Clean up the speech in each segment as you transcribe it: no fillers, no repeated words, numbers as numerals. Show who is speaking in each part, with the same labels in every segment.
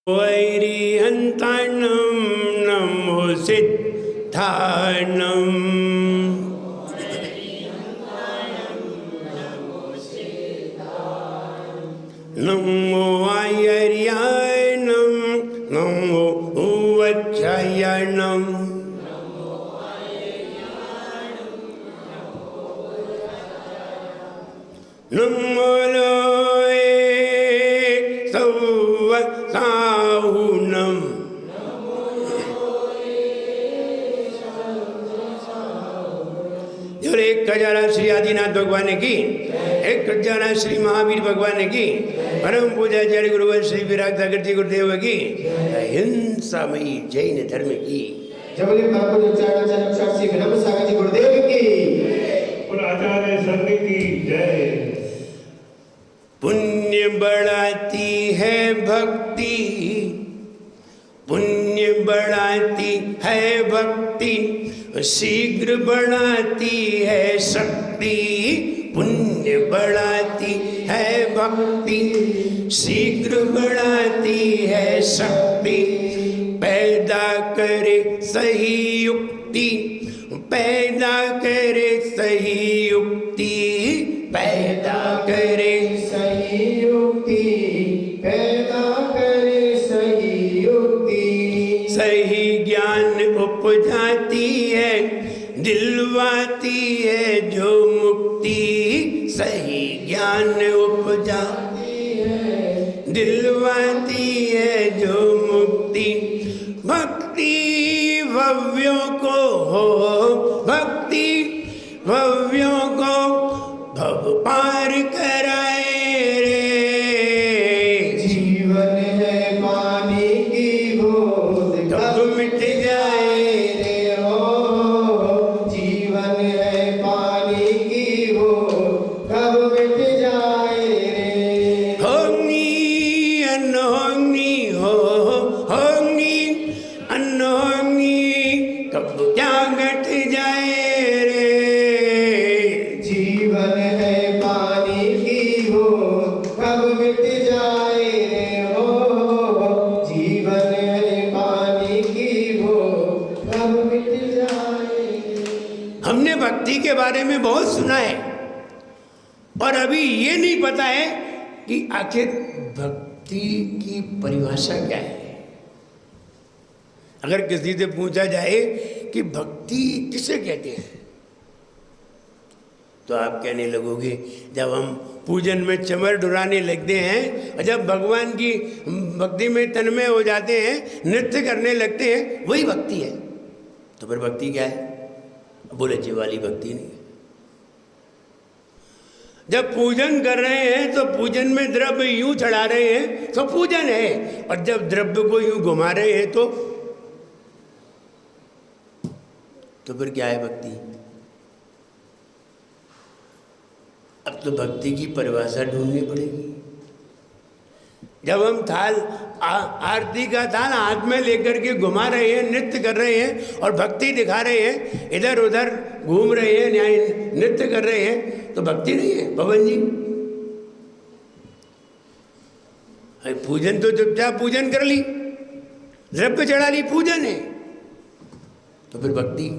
Speaker 1: वैरिहन्तानं नमो सिद्धानं नमो आयर्यायनं नमो उवच्छयनं नमो लोये सौवसाहुनं और एक खजाना श्री आदिनाथ भगवान की, एक खजाना श्री महावीर भगवान की, परम पूजा जय गुरुवर श्री विराग सागर जी गुरुदेव की, अहिंसामयी जैन धर्म की,
Speaker 2: जबले ठाकुर उच्चारण श्री विराग सागर जी गुरुदेव की
Speaker 3: और आचार्य संघ की जय।
Speaker 1: पुण्य बढ़ाती है भक्ति, पुण्य बढ़ाती है भक्ति, शीघ्र बढ़ाती है शक्ति, पुण्य बढ़ाती है भक्ति, शीघ्र बढ़ाती है शक्ति, पैदा करे सही युक्ति, पैदा करे सही युक्ति, पैदा करे
Speaker 2: सही युक्ति, पैदा करे सही युक्ति,
Speaker 1: सही ज्ञान उपजाती है, दिलवाती है जो मुक्ति, सही ज्ञान उपजाती है, दिलवाती है जो मुक्ति, भक्ति भव्यों को हो, भक्ति भव्यों को भव पार कराए रे,
Speaker 2: जीवन है पानी की बूंद
Speaker 1: कब मिट जाए
Speaker 2: रे हो, जीवन है पानी की बूंद कब मिट जाए रे,
Speaker 1: होंगी अनहोंगी हो, होंगी अनहोंगी कब क्या घट जाए रे,
Speaker 2: जीवन है पानी की बूंद कब मिट जाए रे हो, जीवन है पानी की बूंद कब मिट जाए रे।
Speaker 1: हमने भक्ति के बारे में बहुत सुना है और अभी ये नहीं पता है कि आखिर भक्ति की परिभाषा क्या है। अगर किसी से पूछा जाए कि भक्ति किसे कहते हैं तो आप कहने लगोगे जब हम पूजन में चमर डुराने लगते हैं और जब भगवान की भक्ति में तन्मय हो जाते हैं, नृत्य करने लगते हैं, वही भक्ति है। तो फिर भक्ति क्या है? बोले जी वाली भक्ति नहीं है। जब पूजन कर रहे हैं तो पूजन में द्रव्य यूं चढ़ा रहे हैं तो पूजन है, और जब द्रव्य को यूं घुमा रहे हैं तो फिर क्या है भक्ति? अब तो भक्ति की परिभाषा ढूंढनी पड़ेगी। जब हम थाल आरती का थाल हाथ में लेकर के घुमा रहे हैं, नृत्य कर रहे हैं और भक्ति दिखा रहे हैं, इधर उधर घूम रहे हैं, नृत्य कर रहे हैं, तो भक्ति नहीं है पवन जी। पूजन तो चुपचाप पूजन कर ली, द्रव्य चढ़ा ली, पूजन है। तो फिर भक्ति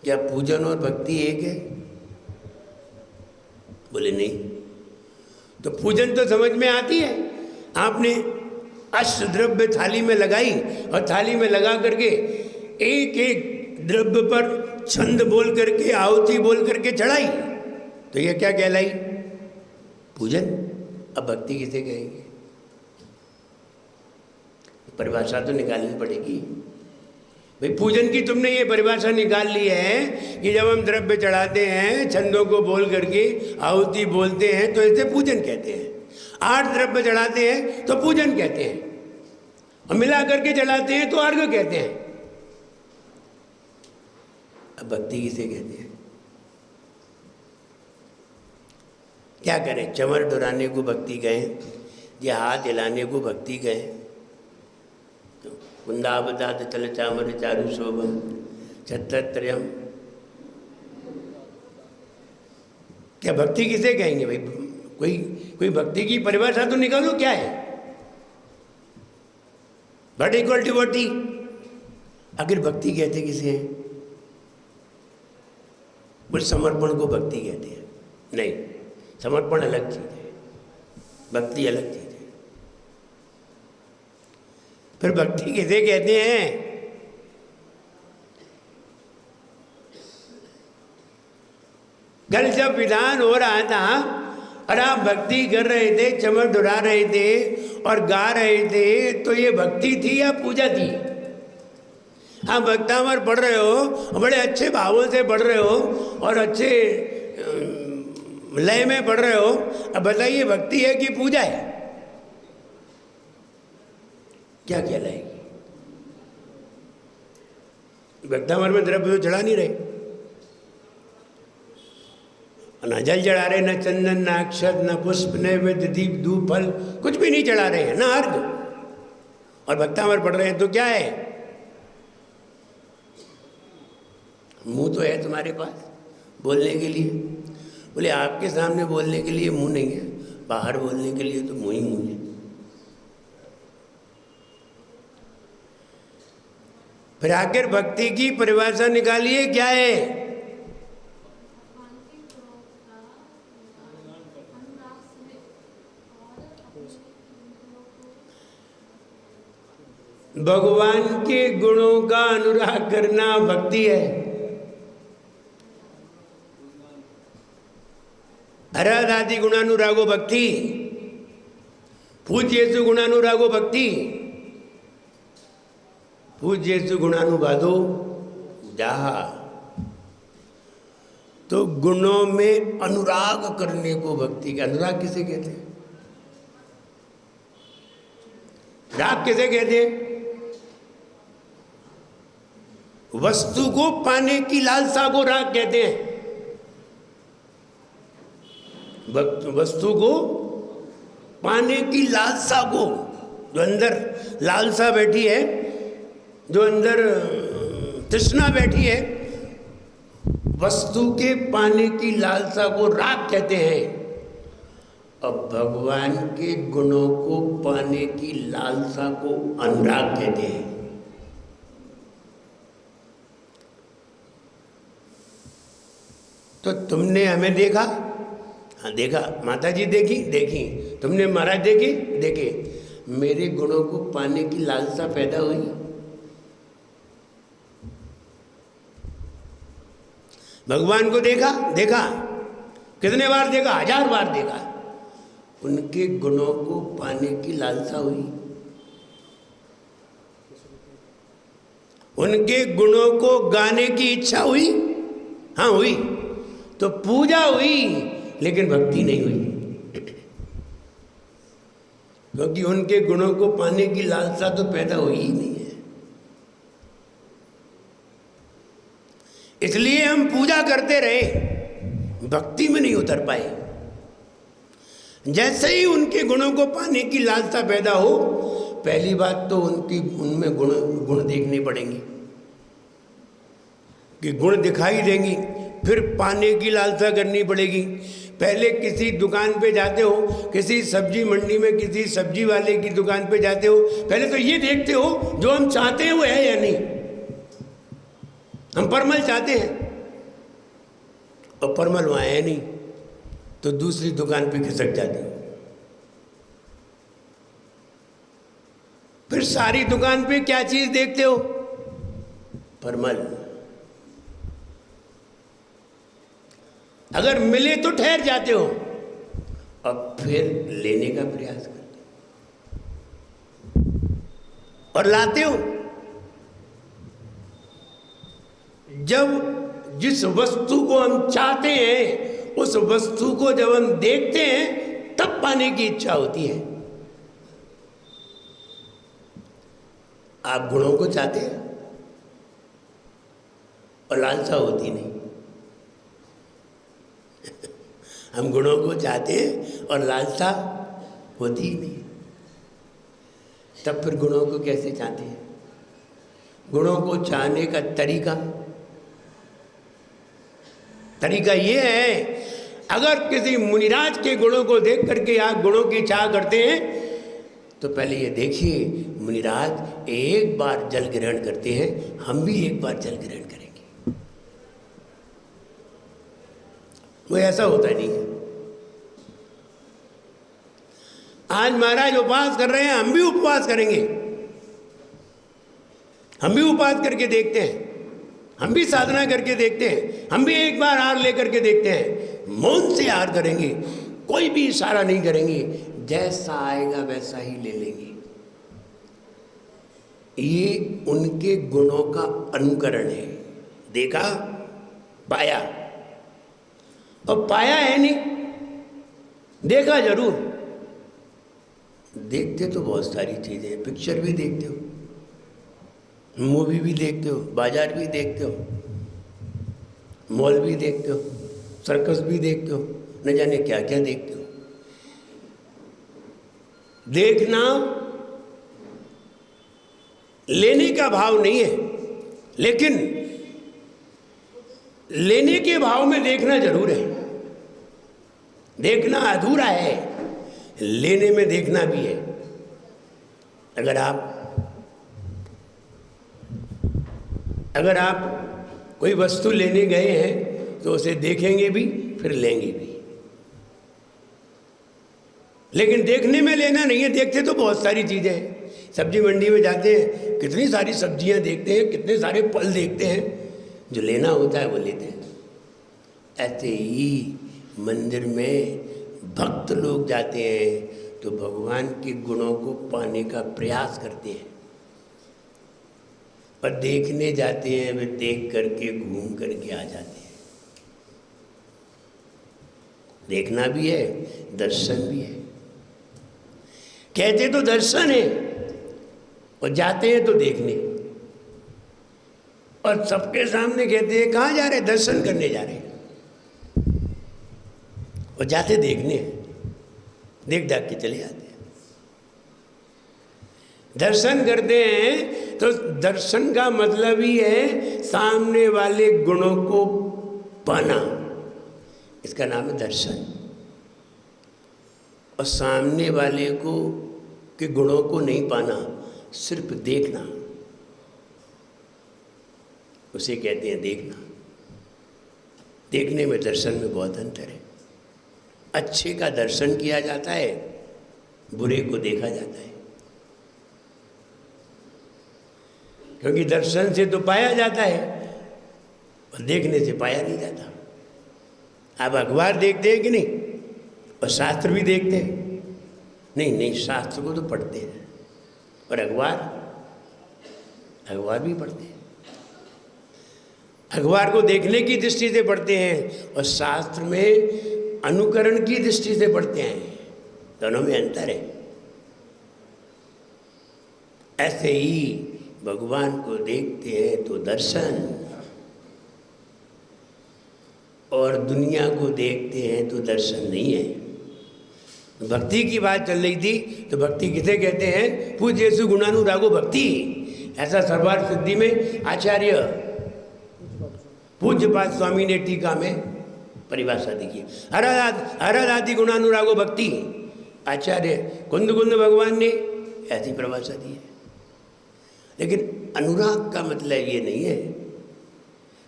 Speaker 1: क्या? पूजन और भक्ति एक है? बोले नहीं। तो पूजन तो समझ में आती है, आपने अष्टद्रव्य थाली में लगाई और थाली में लगा करके एक एक द्रव्य पर छंद बोल करके, आहुति बोल करके चढ़ाई, तो यह क्या कहलाई? पूजन। अब भक्ति किसे कहेंगे? परिभाषा तो निकालनी पड़ेगी भाई। पूजन की तुमने ये परिभाषा निकाल ली है कि जब हम द्रव्य चढ़ाते हैं, छंदों को बोल करके आहुति बोलते हैं तो इसे पूजन कहते हैं। 8 द्रव्य चढ़ाते हैं तो पूजन कहते हैं, और मिला करके चढ़ाते हैं तो अर्घ्य कहते हैं। अब भक्ति किसे कहते हैं? क्या करें? चमर डुराने को भक्ति कहें या हाथ हिलाने को भक्ति कहें? कुंदाबदात तल चामर चारु शोभम छत्रत्रयम, क्या भक्ति किसे कहेंगे भाई? कोई भक्ति की परिभाषा तो निकालो, क्या है? But equal devotee. आखिर भक्ति कहते किसे हैं? बोले समर्पण को भक्ति कहते हैं। नहीं, समर्पण अलग चीज है, भक्ति अलग चीज है। फिर भक्ति किसे कहते हैं? कल जब विधान हो रहा था और आप भक्ति कर रहे थे, चमक उड़ा रहे थे और गा रहे थे, तो ये भक्ति थी या पूजा थी? आप भक्तामर पढ़ रहे हो, बड़े अच्छे भावों से पढ़ रहे हो और अच्छे लय में पढ़ रहे हो। अब बताइए भक्ति है कि पूजा है? क्या कहलाएगी? भक्तामर में द्रव्य तो चढ़ा नहीं रहे, न जल चढ़ा रहे, न चंदन, न अक्षत, न पुष्प, नैवेद्य, दीप, धूप, फल, कुछ भी नहीं चढ़ा रहे हैं, न अर्घ। और भक्तामर पढ़ रहे हैं तो क्या है? मुंह तो है तुम्हारे पास बोलने के लिए। बोले आपके सामने बोलने के लिए मुंह नहीं है, बाहर बोलने के लिए तो मुंह ही मुंह है। फिर आखिर भक्ति की परिभाषा निकालिए, क्या है? भगवान के गुणों का अनुराग करना भक्ति है। हरद आदि गुणानुरागो भक्ति, पूज्येषु गुणानुरागो भक्ति, पूज्येषु गुणानुवादो पूजा। तो गुणों में अनुराग करने को भक्ति का। अनुराग किसे कहते हैं? राग किसे कहते हैं? वस्तु को पाने की लालसा को राग कहते हैं। वस्तु को पाने की लालसा को, जो अंदर लालसा बैठी है, जो अंदर तृष्णा बैठी है, वस्तु के पाने की लालसा को राग कहते हैं। अब भगवान के गुणों को पाने की लालसा को अनुराग कहते हैं। तो तुमने हमें देखा, हाँ देखा, माता जी देखी, देखी, तुमने महाराज देखी, देखे, मेरे गुणों को पाने की लालसा पैदा हुई। भगवान को देखा, देखा, कितने बार देखा? 1000 बार देखा। उनके गुणों को पाने की लालसा हुई, उनके गुणों को गाने की इच्छा हुई। हाँ हुई, तो पूजा हुई, लेकिन भक्ति नहीं हुई, क्योंकि उनके गुणों को पाने की लालसा तो पैदा हुई ही नहीं है। इसलिए हम पूजा करते रहे, भक्ति में नहीं उतर पाए। जैसे ही उनके गुणों को पाने की लालसा पैदा हो, पहली बात तो उनमें गुण देखने पड़ेंगे कि गुण दिखाई देंगी, फिर पाने की लालसा करनी पड़ेगी। पहले किसी दुकान पे जाते हो, किसी सब्जी मंडी में किसी सब्जी वाले की दुकान पे जाते हो, पहले तो ये देखते हो जो हम चाहते हैं वो है या नहीं। हम परमल चाहते हैं और परमल वहाँ है नहीं, तो दूसरी दुकान पे खिसक जाते हो। फिर सारी दुकान पे क्या चीज देखते हो? परमल। अगर मिले तो ठहर जाते हो और फिर लेने का प्रयास करते हो और लाते हो। जब जिस वस्तु को हम चाहते हैं, उस वस्तु को जब हम देखते हैं, तब पाने की इच्छा होती है। आप गुणों को चाहते हैं और लालसा होती नहीं। हम गुणों को चाहते हैं और लालसा होती ही नहीं, तब फिर गुणों को कैसे चाहते हैं? गुणों को चाहने का तरीका ये है, अगर किसी मुनिराज के गुणों को देख करके आप गुणों की चाह करते हैं, तो पहले ये देखिए, मुनिराज एक बार जल ग्रहण करते हैं, हम भी एक बार जल ग्रहण करेंगे। वो ऐसा होता नहीं है। आज महाराज उपवास कर रहे हैं, हम भी उपवास करेंगे, हम भी उपवास करके देखते हैं, हम भी साधना करके देखते हैं, हम भी एक बार हार लेकर के देखते हैं। मौन से हार करेंगे, कोई भी इशारा नहीं करेंगे, जैसा आएगा वैसा ही ले लेंगे। ये उनके गुणों का अनुकरण है। देखा, पाया, और पाया है नहीं, देखा जरूर। देखते तो बहुत सारी चीजें हैं, पिक्चर भी देखते हो, मूवी भी देखते हो, बाजार भी देखते हो, मॉल भी देखते हो, सर्कस भी देखते हो, न जाने क्या क्या देखते हो। देखना लेने का भाव नहीं है, लेकिन लेने के भाव में देखना जरूर है। देखना अधूरा है, लेने में देखना भी है। अगर आप कोई वस्तु लेने गए हैं तो उसे देखेंगे भी, फिर लेंगे भी। लेकिन देखने में लेना नहीं है। देखते तो बहुत सारी चीज़ें हैं। सब्जी मंडी में जाते हैं, कितनी सारी सब्जियां देखते हैं, कितने सारे फल देखते हैं, जो लेना होता है वो लेते हैं। ऐसे ही मंदिर में भक्त लोग जाते हैं तो भगवान के गुणों को पाने का प्रयास करते हैं, और देखने जाते हैं वे देख करके घूम करके आ जाते हैं। देखना भी है, दर्शन भी है। कहते तो दर्शन है और जाते हैं तो देखने, और सबके सामने कहते हैं कहाँ जा रहे, दर्शन करने जा रहे हैं, और जाते देखने हैं, देख डाक के चले जाते हैं। दर्शन करते हैं तो दर्शन का मतलब ही है सामने वाले गुणों को पाना, इसका नाम है दर्शन। और सामने वाले को के गुणों को नहीं पाना, सिर्फ देखना, उसे कहते हैं देखना। देखने में दर्शन में बहुत अंतर है। अच्छे का दर्शन किया जाता है, बुरे को देखा जाता है। क्योंकि दर्शन से तो पाया जाता है और देखने से पाया नहीं जाता। आप अखबार देखते हैं कि नहीं, और शास्त्र भी देखते हैं? नहीं, शास्त्र को तो पढ़ते हैं, और अखबार भी पढ़ते हैं। अखबार को देखने की दृष्टि से पढ़ते हैं, और शास्त्र में अनुकरण की दृष्टि से पढ़ते हैं। दोनों में अंतर है। ऐसे ही भगवान को देखते हैं तो दर्शन, और दुनिया को देखते हैं तो दर्शन नहीं है। भक्ति की बात चल रही थी, तो भक्ति किसे कहते हैं? पूज्य सु गुणानुरागो भक्ति। ऐसा सर्वार्थ सिद्धि में आचार्य पूज्यपाद स्वामी ने टीका में परिभाषा देखी। हरदादि गुणानुरागो भक्ति, आचार्य कुंद भगवान ने ऐसी परिभाषा दी है। लेकिन अनुराग का मतलब ये नहीं है,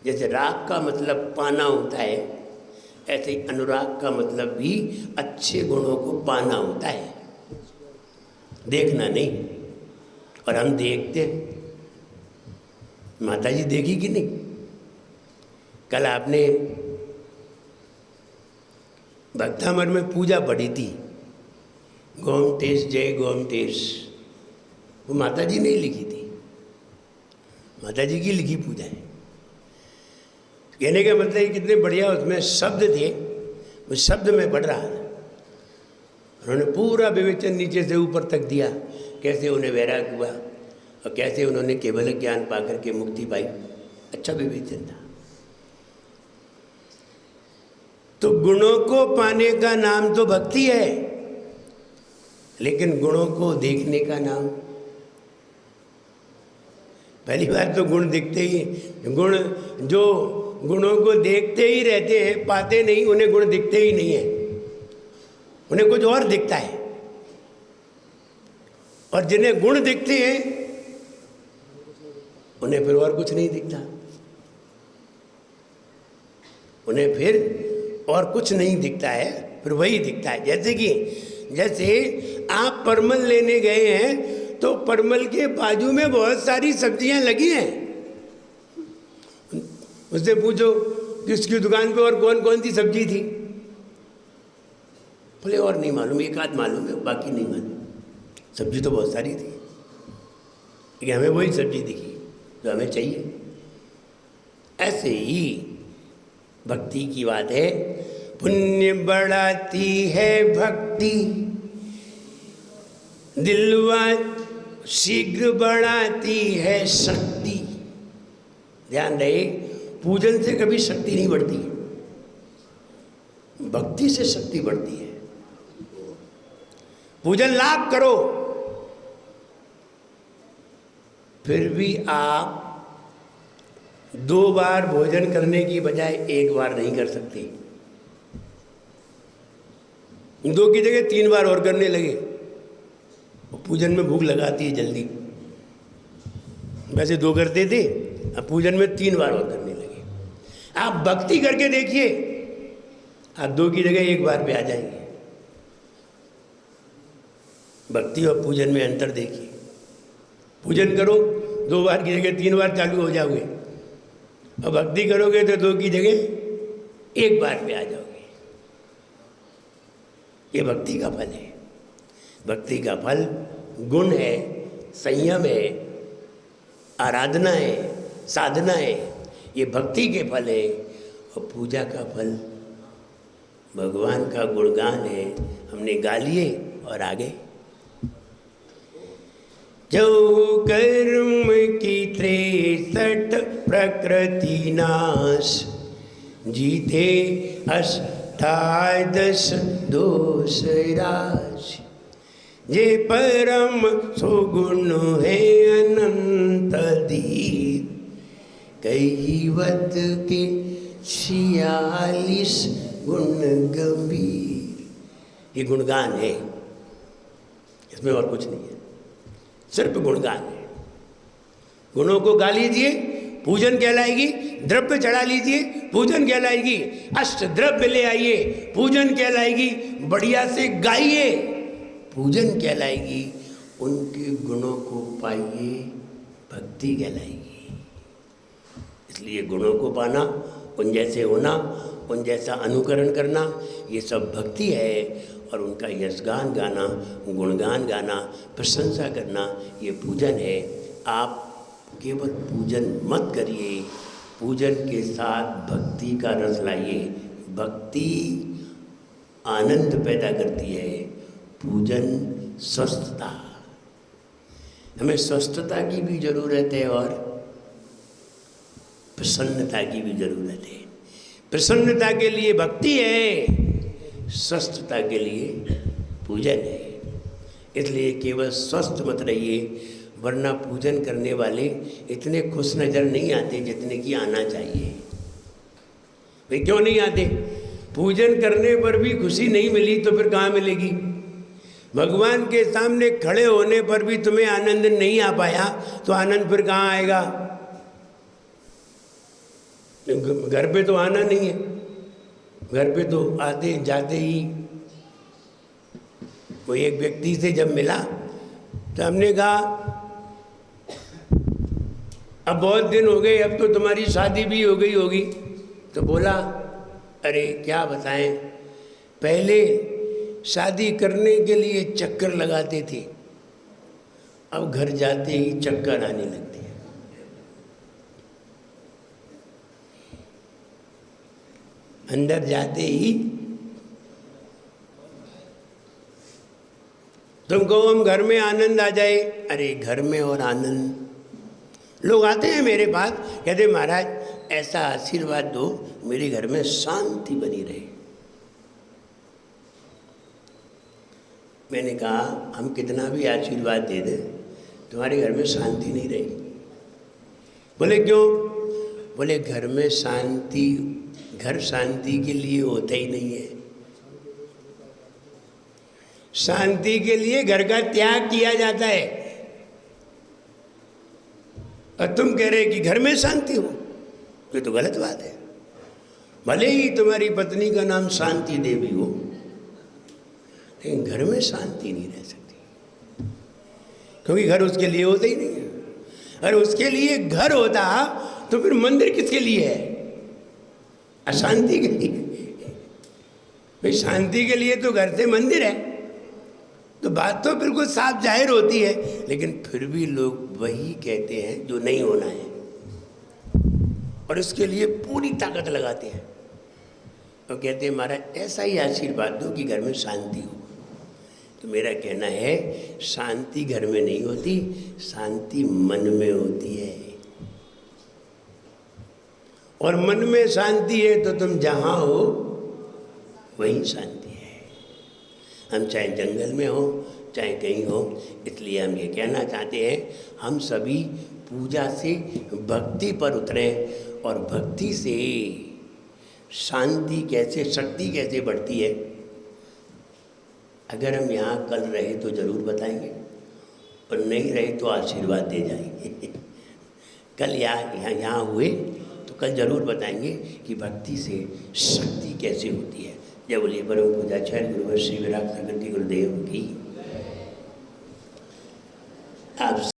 Speaker 1: जैसे राग का मतलब पाना होता है, ऐसे ही अनुराग का मतलब भी अच्छे गुणों को पाना होता है, देखना नहीं। और हम देखते हैं। माता जी देखी कि नहीं? कल आपने भक्तामर में पूजा पढ़ी थी, गोमटेश जय गोमटेश। वो माता जी ने लिखी थी, माता जी की लिखी पूजा है। कहने का मतलब ये कितने बढ़िया उसमें शब्द थे, उस शब्द में पढ़ रहा था। उन्होंने पूरा विवेचन नीचे से ऊपर तक दिया, कैसे उन्हें वैराग हुआ और कैसे उन्होंने केवल ज्ञान पाकर के मुक्ति पाई। अच्छा विवेचन था। तो गुणों को पाने का नाम तो भक्ति है, लेकिन गुणों को देखने का नाम, पहली बात तो गुण दिखते ही, गुण जो गुणों को देखते ही रहते हैं, पाते नहीं, उन्हें गुण दिखते ही नहीं है, उन्हें कुछ और दिखता है। और जिन्हें गुण दिखते हैं उन्हें फिर और कुछ नहीं दिखता, उन्हें फिर और कुछ नहीं दिखता है, फिर वही दिखता है। जैसे आप परमल लेने गए हैं तो परमल के बाजू में बहुत सारी सब्जियां लगी हैं, उससे पूछो कि उसकी दुकान पे और कौन कौन सी सब्जी थी, बोले और नहीं मालूम, एक आध मालूम है, बाकी नहीं मालूम। सब्जी तो बहुत सारी थी, लेकिन हमें वही सब्जी दिखी जो हमें चाहिए। ऐसे ही भक्ति की बात है, पुण्य बढ़ाती है भक्ति, दिलवा शीघ्र बढ़ाती है शक्ति। ध्यान रहे, पूजन से कभी शक्ति नहीं बढ़ती, भक्ति से शक्ति बढ़ती है। पूजन लाभ करो, फिर भी आप 2 बार भोजन करने की बजाय 1 बार नहीं कर सकते, 2 की जगह 3 बार और करने लगे। पूजन में भूख लगाती है जल्दी, वैसे 2 करते थे, अब पूजन में 3 बार और करने लगे। आप भक्ति करके देखिए, आप 2 की जगह 1 बार पे आ जाएंगे। भक्ति और पूजन में अंतर देखिए, पूजन करो 2 बार की जगह 3 बार चालू हो जाओगे, और भक्ति करोगे तो 2 की जगह 1 बार पे आ जाओगे। ये भक्ति का फल है। भक्ति का फल गुण है, संयम है, आराधना है, साधना है, ये भक्ति के फल है। और पूजा का फल भगवान का गुणगान है। हमने गा लिए और आगे, जो कर्म की 63 प्रकृति नाश, जीते 28 दोष राश, जे परम सुगुण है अनंत धीर, कहिवत के 46 गुण गंभीर। ये गुणगान है, इसमें और कुछ नहीं है, सिर्फ गुणगान है। गुणों को गा लीजिए, पूजन कहलाएगी। द्रव्य चढ़ा लीजिए, पूजन कहलाएगी। अष्ट द्रव्य ले आइए, पूजन कहलाएगी। बढ़िया से गाइए, पूजन कहलाएगी। उनके गुणों को पाइए, भक्ति कहलाएगी। इसलिए गुणों को पाना, उन जैसे होना, उन जैसा अनुकरण करना, ये सब भक्ति है। और उनका यशगान गाना, गुणगान गाना, प्रशंसा करना, ये पूजन है। आप केवल पूजन मत करिए, पूजन के साथ भक्ति का रस लाइए। भक्ति आनंद पैदा करती है, पूजन स्वस्थता। हमें स्वस्थता की भी ज़रूरत है और प्रसन्नता की भी ज़रूरत है। प्रसन्नता के लिए भक्ति है, स्वस्थता के लिए पूजन है। इसलिए केवल स्वस्थ मत रहिए, वरना पूजन करने वाले इतने खुश नज़र नहीं आते जितने कि आना चाहिए। वे क्यों नहीं आते? पूजन करने पर भी खुशी नहीं मिली तो फिर कहाँ मिलेगी? भगवान के सामने खड़े होने पर भी तुम्हें आनंद नहीं आ पाया तो आनंद फिर कहाँ आएगा? घर पे तो आना नहीं है, घर पे तो आते जाते ही। कोई एक व्यक्ति से जब मिला तो हमने कहा अब बहुत दिन हो गए, अब तो तुम्हारी शादी भी हो गई होगी। तो बोला अरे क्या बताएं, पहले शादी करने के लिए चक्कर लगाते थे, अब घर जाते ही चक्कर आने लगते हैं। अंदर जाते ही तुमको हम घर में आनंद आ जाए। अरे घर में और आनंद, लोग आते हैं मेरे पास, कहते महाराज ऐसा आशीर्वाद दो मेरे घर में शांति बनी रहे। मैंने कहा हम कितना भी आशीर्वाद दे दें तुम्हारे घर में शांति नहीं रहेगी। बोले क्यों? बोले घर में शांति, घर शांति के लिए होता ही नहीं है। शांति के लिए घर का त्याग किया जाता है। और तुम कह रहे कि घर में शांति हो, ये तो गलत बात है। भले ही तुम्हारी पत्नी का नाम शांति देवी हो, लेकिन घर में शांति नहीं रह सकती, क्योंकि घर उसके लिए होता ही नहीं है। अगर उसके लिए घर होता तो फिर मंदिर किसके लिए है? अशांति के लिए। भाई शांति के लिए तो घर से मंदिर है, तो बात तो बिल्कुल साफ जाहिर होती है, लेकिन फिर भी लोग वही कहते हैं जो नहीं होना है, और उसके लिए पूरी ताकत लगाते हैं और कहते हैं महाराज ऐसा ही आशीर्वाद दो कि घर में शांति हो। तो मेरा कहना है शांति घर में नहीं होती, शांति मन में होती है। और मन में शांति है तो तुम जहाँ हो वहीं शांति है। हम चाहे जंगल में हो चाहे कहीं हो, इसलिए हम ये कहना चाहते हैं हम सभी पूजा से भक्ति पर उतरें, और भक्ति से शांति कैसे, शक्ति कैसे बढ़ती है। अगर हम यहाँ कल रहे तो ज़रूर बताएंगे, और नहीं रहे तो आशीर्वाद दे जाएंगे। कल यहाँ हुए तो कल ज़रूर बताएंगे कि भक्ति से शक्ति कैसे होती है। जय बोलिए परम पूज्याचार्य गुरुवर श्री विराट गुरुदेव की। आप